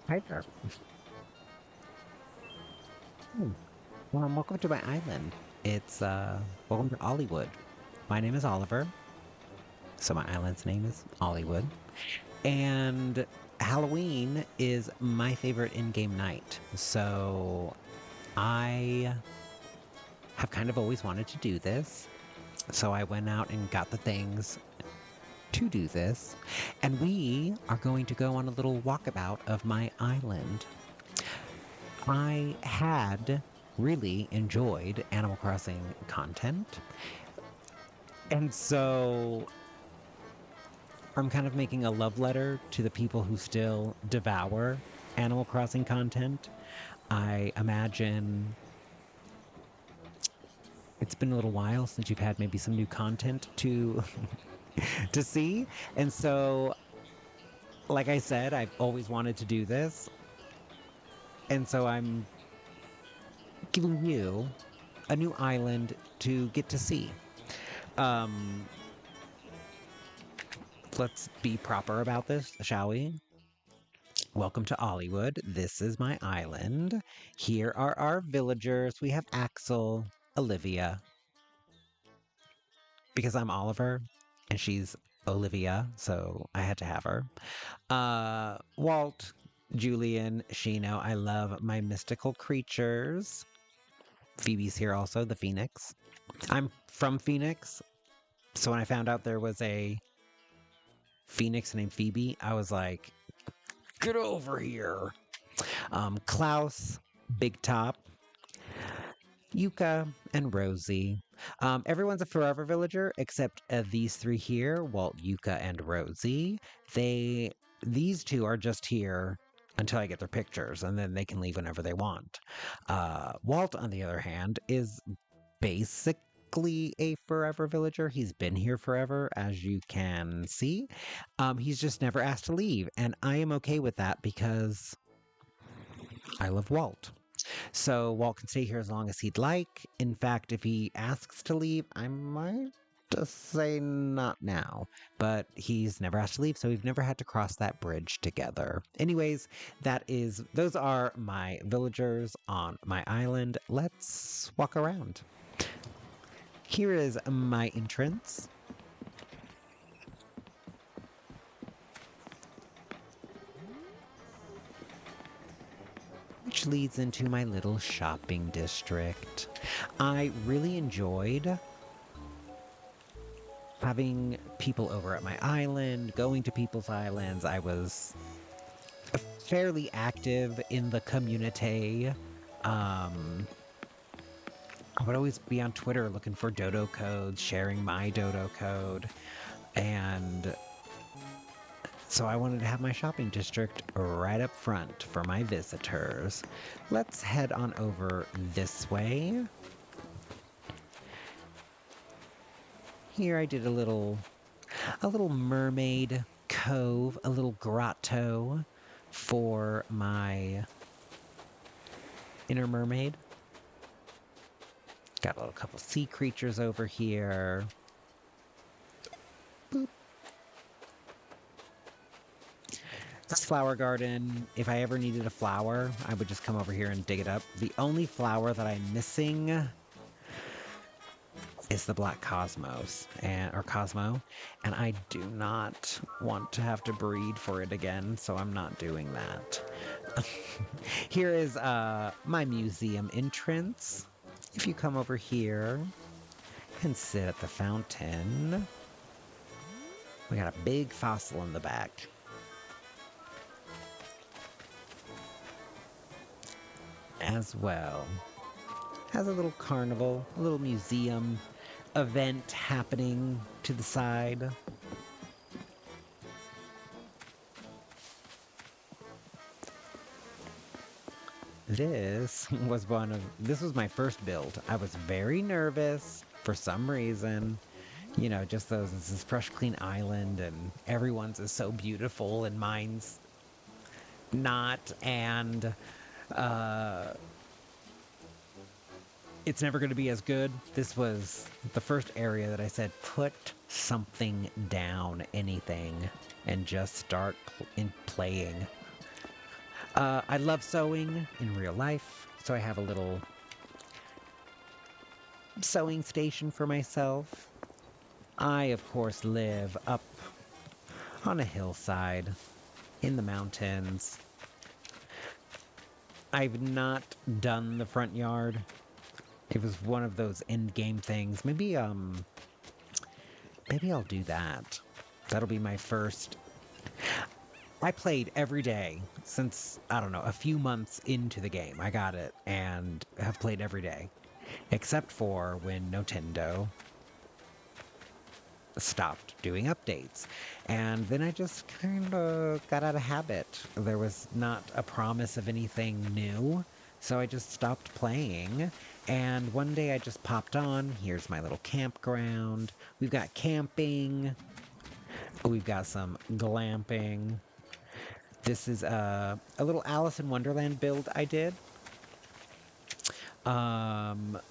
Hi there. Hmm. Welcome to my island. It's welcome to Ollywood. My name is Oliver, so my island's name is Ollywood. And Halloween is my favorite in-game night. So I have kind of always wanted to do this. So I went out and got the things to do this. And we are going to go on a little walkabout of my island. I had really enjoyed Animal Crossing content. And so I'm kind of making a love letter to the people who still devour Animal Crossing content. I imagine it's been a little while since you've had maybe some new content to to see. And so, like I said, I've always wanted to do this. And so I'm giving you a new island to get to see. Um, let's be proper about this, shall we? Welcome to Ollywood. This is my island. Here are our villagers. We have Axel, Olivia, because I'm Oliver and she's Olivia, so I had to have her. Walt, Julian, Shino. I love my mystical creatures. Phoebe's here also, the Phoenix. I'm from Phoenix, so when I found out there was a Phoenix named Phoebe, I was like, get over here. Klaus, Big Top, Yuka, and Rosie. Everyone's a forever villager except these three here, Walt, Yuka, and Rosie. These two are just here until I get their pictures, and then they can leave whenever they want. Walt, on the other hand, is basically a forever villager. He's been here forever, as you can see. He's just never asked to leave, and I am okay with that because I love Walt. So Walt can stay here as long as he'd like. In fact, if he asks to leave, I might just say not now. But he's never asked to leave, so we've never had to cross that bridge together. Anyways, those are my villagers on my island. Let's walk around. Here is my entrance. Which leads into my little shopping district. I really enjoyed having people over at my island, going to people's islands. I was fairly active in the community. I would always be on Twitter looking for dodo codes, sharing my dodo code. And so I wanted to have my shopping district right up front for my visitors. Let's head on over this way. Here I did a little mermaid cove, a little grotto for my inner mermaid. Got a little couple sea creatures over here. Boop. This flower garden, if I ever needed a flower, I would just come over here and dig it up. The only flower that I'm missing is the black cosmos or Cosmo, and I do not want to have to breed for it again, so I'm not doing that. Here is my museum entrance. If you come over here and sit at the fountain, we got a big fossil in the back. As well. Has a little carnival, a little museum event happening to the side. This was my first build. I was very nervous for some reason. You know, just this is fresh, clean island, and everyone's is so beautiful, and mine's not. And it's never going to be as good. This was the first area that I said, put something down, anything, and just start playing I love sewing in real life, so I have a little sewing station for myself. I, of course, live up on a hillside in the mountains. I've not done the front yard. It was one of those end game things. Maybe I'll do that. That'll be my first. I played every day since, I don't know, a few months into the game. I got it and have played every day, except for when Nintendo stopped doing updates. And then I just kind of got out of habit. There was not a promise of anything new, so I just stopped playing. And one day I just popped on. Here's my little campground. We've got camping. We've got some glamping. This is a little Alice in Wonderland build I did. The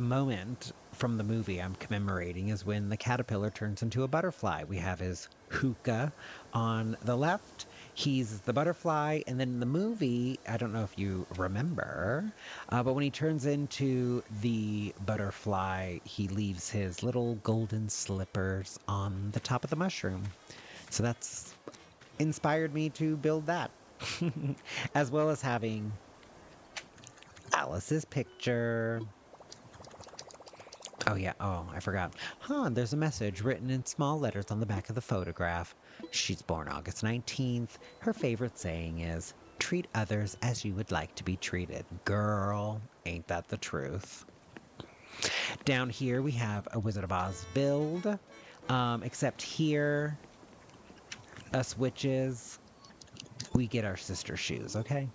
moment from the movie I'm commemorating is when the caterpillar turns into a butterfly. We have his hookah on the left. He's the butterfly, and then in the movie, I don't know if you remember, but when he turns into the butterfly, he leaves his little golden slippers on the top of the mushroom. So that's inspired me to build that, as well as having Alice's picture. Oh, yeah. Oh, I forgot. There's a message written in small letters on the back of the photograph. She's born August 19th. Her favorite saying is, treat others as you would like to be treated. Girl, ain't that the truth? Down here we have a Wizard of Oz build, except here, us witches, we get our sister shoes, okay?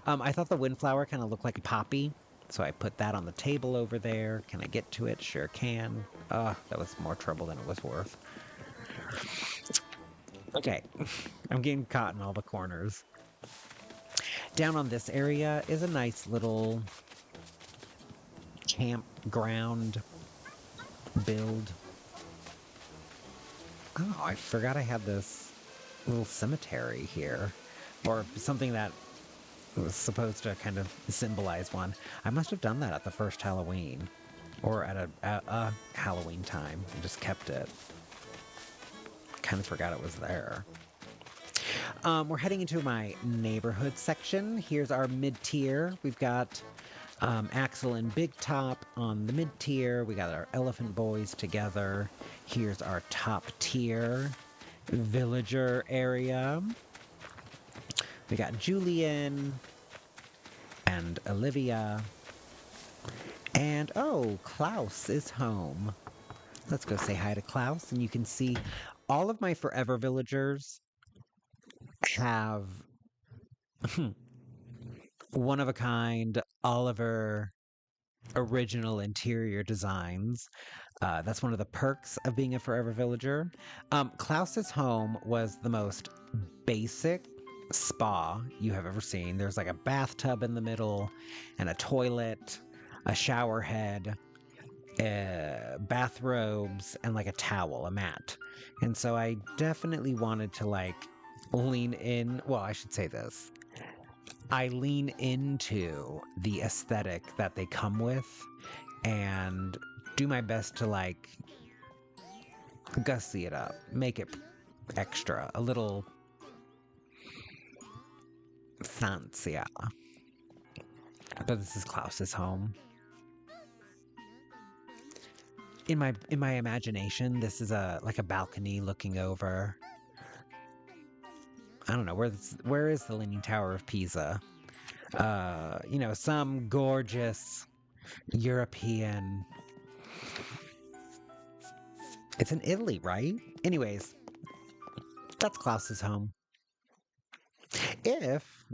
I thought the windflower kind of looked like a poppy, so I put that on the table over there. Can I get to it? Sure can. That was more trouble than it was worth. Okay, I'm getting caught in all the corners. Down on this area is a nice little campground build. Oh, I forgot I had this little cemetery here, or something that was supposed to kind of symbolize one. I must have done that at the first Halloween, or at a Halloween time, and just kept it. Kind of forgot it was there. We're heading into my neighborhood section. Here's our mid-tier. We've got Axel and Big Top on the mid-tier. We got our Elephant Boys together. Here's our top tier villager area. We got Julian and Olivia. And, oh, Klaus is home. Let's go say hi to Klaus. And you can see all of my forever villagers have one-of-a-kind Oliver original interior designs. That's one of the perks of being a forever villager. Klaus's home was the most basic spa you have ever seen. There's like a bathtub in the middle and a toilet, a shower head, bathrobes, and like a towel, a mat. And so I definitely wanted to like lean in. Well, I should say this. I lean into the aesthetic that they come with and do my best to like gussy it up, make it extra, a little fancier. But this is Klaus's home. In my imagination, this is like a balcony looking over. I don't know where is the Leaning Tower of Pisa? Some gorgeous European. It's in Italy, right? Anyways, that's Klaus's home.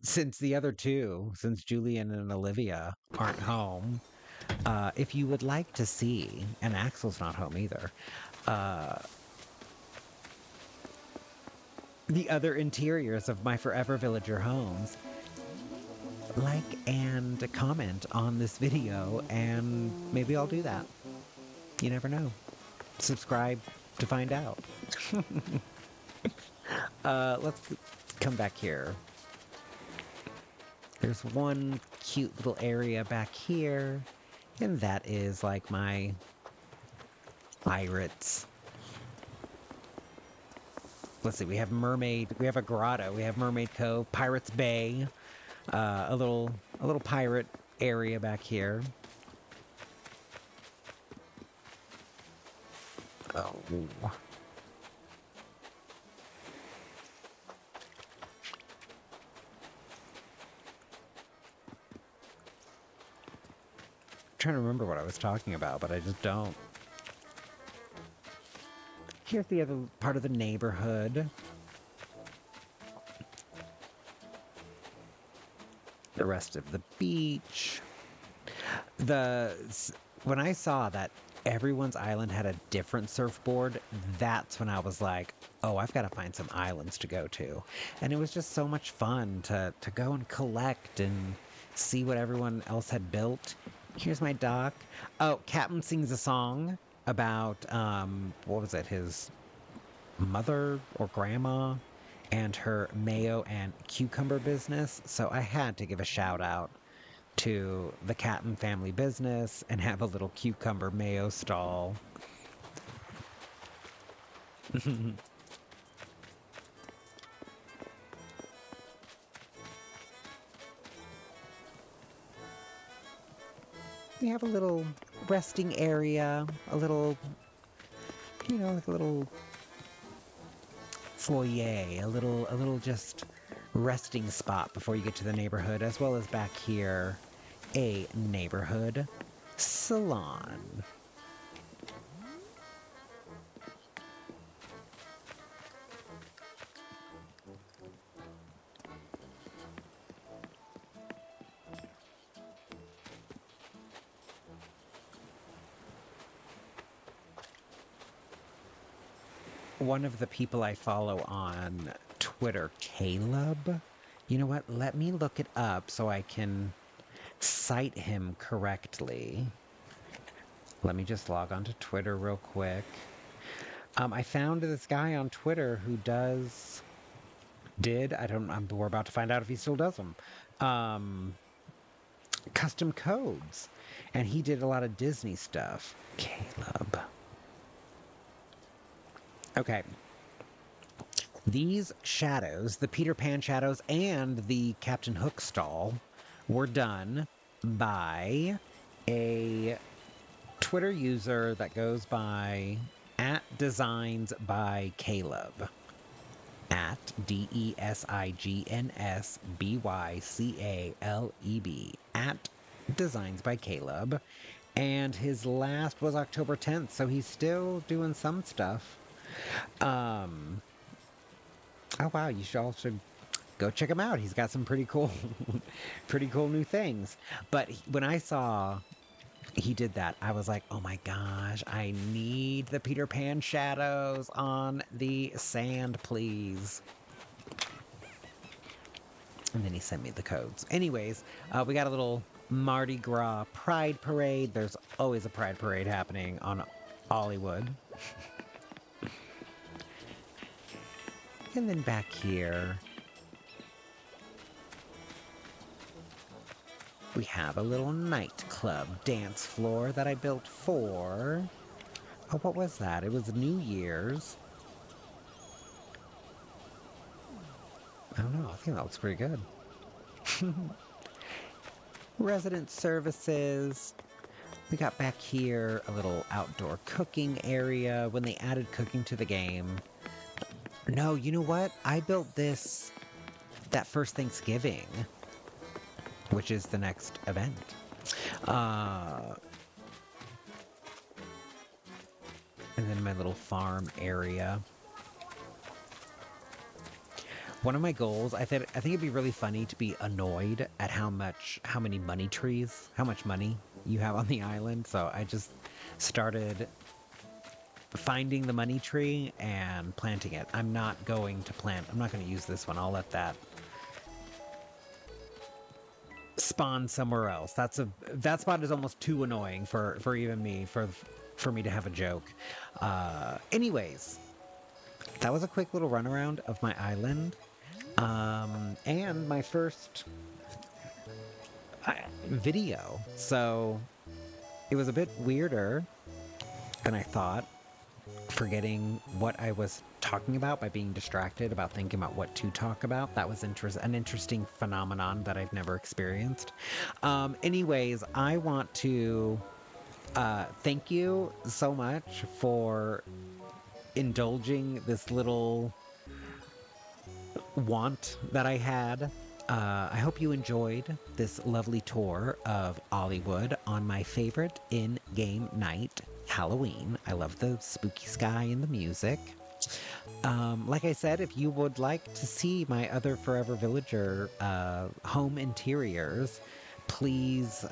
Since the other two, since Julian and Olivia aren't home, if you would like to see, and Axel's not home either, the other interiors of my forever villager homes, like and comment on this video, and maybe I'll do that. You never know. Subscribe to find out. Let's come back here. There's one cute little area back here, and that is like my pirates. Let's see, we have a grotto, we have Mermaid Cove, Pirates Bay, a little pirate area back here. Oh. Trying to remember what I was talking about, but I just don't. Here's the other part of the neighborhood. The rest of the beach. When I saw that everyone's island had a different surfboard, that's when I was like, oh, I've got to find some islands to go to. And it was just so much fun to go and collect and see what everyone else had built. Here's my dock. Oh, Captain sings a song about, what was it, his mother or grandma and her mayo and cucumber business. So I had to give a shout out to the Captain family business and have a little cucumber mayo stall. We have a little resting area, a little, like a little foyer, a little just resting spot before you get to the neighborhood, as well as back here, a neighborhood salon. One of the people I follow on Twitter, Caleb. You know what? Let me look it up so I can cite him correctly. Let me just log on to Twitter real quick. I found this guy on Twitter who we're about to find out if he still does them. Custom codes. And he did a lot of Disney stuff. Caleb. Okay. These shadows, the Peter Pan shadows and the Captain Hook stall, were done by a Twitter user that goes by @DesignsByCaleb. @DesignsByCaleb. @DesignsByCaleb. And his last was October 10th, so he's still doing some stuff. Oh wow, you should also go check him out. He's got some pretty cool new things. But when I saw he did that, I was like, oh my gosh, I need the Peter Pan shadows on the sand, please. And then he sent me the codes. Anyways, we got a little Mardi Gras Pride Parade. There's always a Pride Parade happening on Hollywood. And then back here, we have a little nightclub dance floor that I built for... Oh, what was that? It was New Year's. I don't know. I think that looks pretty good. Resident services. We got back here a little outdoor cooking area when they added cooking to the game. No, you know what? I built that first Thanksgiving, which is the next event. And then my little farm area. One of my goals, I think it'd be really funny to be annoyed at how much money you have on the island. So I just started finding the money tree and planting it. I'm not going to use this one. I'll let that spawn somewhere else. That spot is almost too annoying for even me, for me to have a joke. Anyways, that was a quick little runaround of my island. And my first video. So it was a bit weirder than I thought, forgetting what I was talking about by being distracted about thinking about what to talk about. That was an interesting phenomenon that I've never experienced. Anyways, I want to thank you so much for indulging this little want that I had. I hope you enjoyed this lovely tour of Ollywood on my favorite in-game night, Halloween. I love the spooky sky and the music. Like I said, if you would like to see my other Forever Villager home interiors, please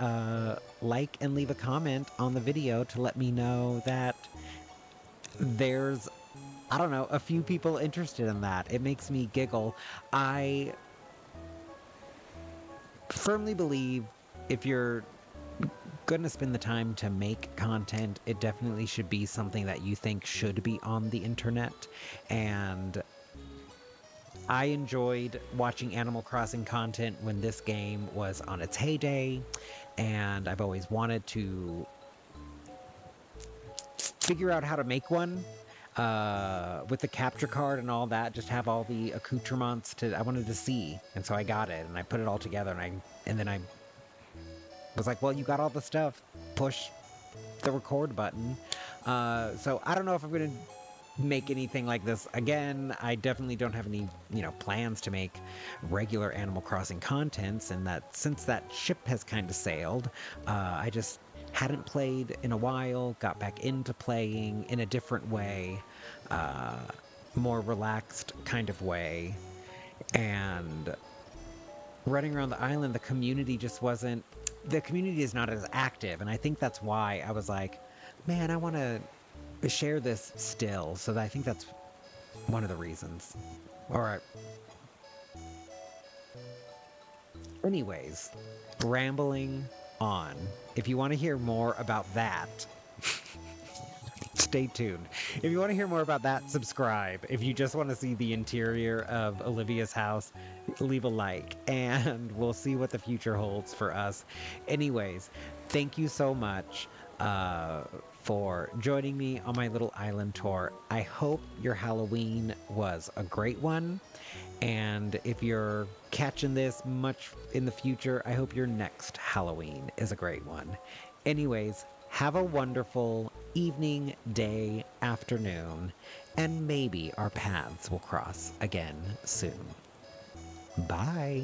like and leave a comment on the video to let me know that there's, I don't know, a few people interested in that. It makes me giggle. I firmly believe if you're going to spend the time to make content, it definitely should be something that you think should be on the internet. And I enjoyed watching Animal Crossing content when this game was on its heyday, and I've always wanted to figure out how to make one with the capture card and all that, just have all the accoutrements I wanted to see. And so I got it and I put it all together, and then I was like, well, you got all the stuff, push the record button. So I don't know if I'm going to make anything like this again. I definitely don't have any, plans to make regular Animal Crossing contents, and that since that ship has kind of sailed, I just hadn't played in a while, got back into playing in a different way, more relaxed kind of way, and running around the island, the community is not as active, and I think that's why I was like, man, I want to share this still. So I think that's one of the reasons. All right. Anyways, rambling on. If you want to hear more about that, stay tuned. If you want to hear more about that, subscribe. If you just want to see the interior of Olivia's house, leave a like, and we'll see what the future holds for us. Anyways, thank you so much for joining me on my little island tour. I hope your Halloween was a great one. And if you're catching this much in the future, I hope your next Halloween is a great one. Anyways, have a wonderful evening, day, afternoon, and maybe our paths will cross again soon. Bye.